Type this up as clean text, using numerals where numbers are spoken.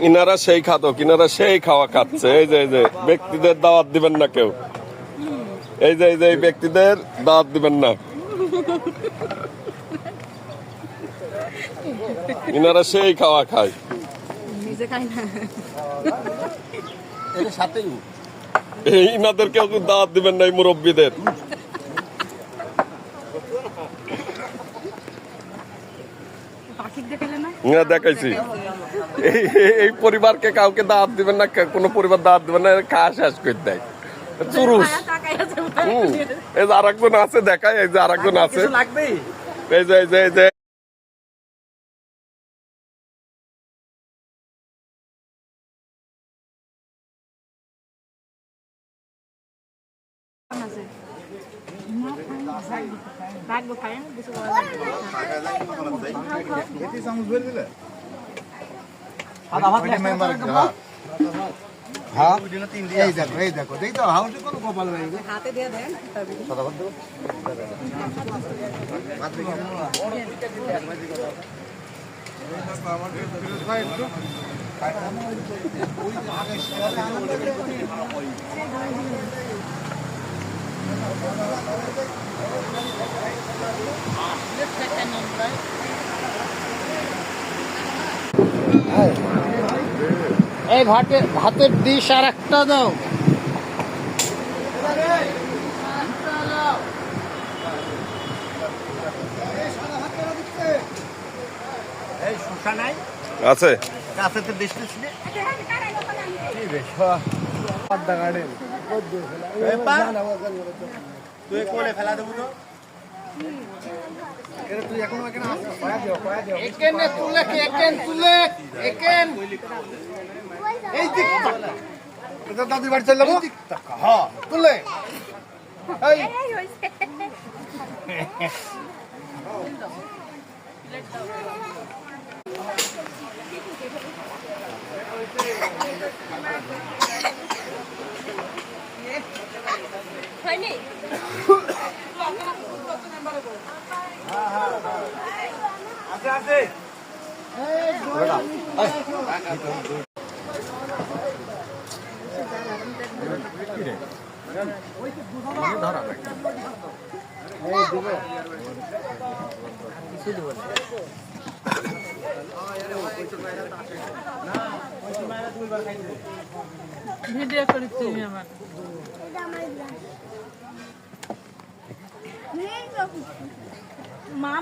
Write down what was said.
ইনারা সেই খাদক, ইনারা সেই খাওয়া খাচ্ছে। এই যে ব্যক্তিদের দাওয়াত দিবেন না কেউ, এই যে এই ব্যক্তিদের দাওয়াত দিবেন না, ইনারা সেই খাওয়া খায়। ইনাদের কেউ দাওয়াত দিবেন না, এই মুরব্বীদের। দেখাইছি এই পরিবারকে কাউকে দাওয়াত দিবেন না, কোনো পরিবার দাওয়াত দিবেন না, খাওয়া শেষ করে দেয় চুরুস। এই যে আরেকজন আছে, দেখায়, এই যে আরেকজন আছে, এই যে হাতে দিয়ে দেন এই ভাতের ডিশ আর একটা দাও। আছে দাদুর বাড়ি চলে যাবো তুলে ভিডিও করি তুমি আমার মা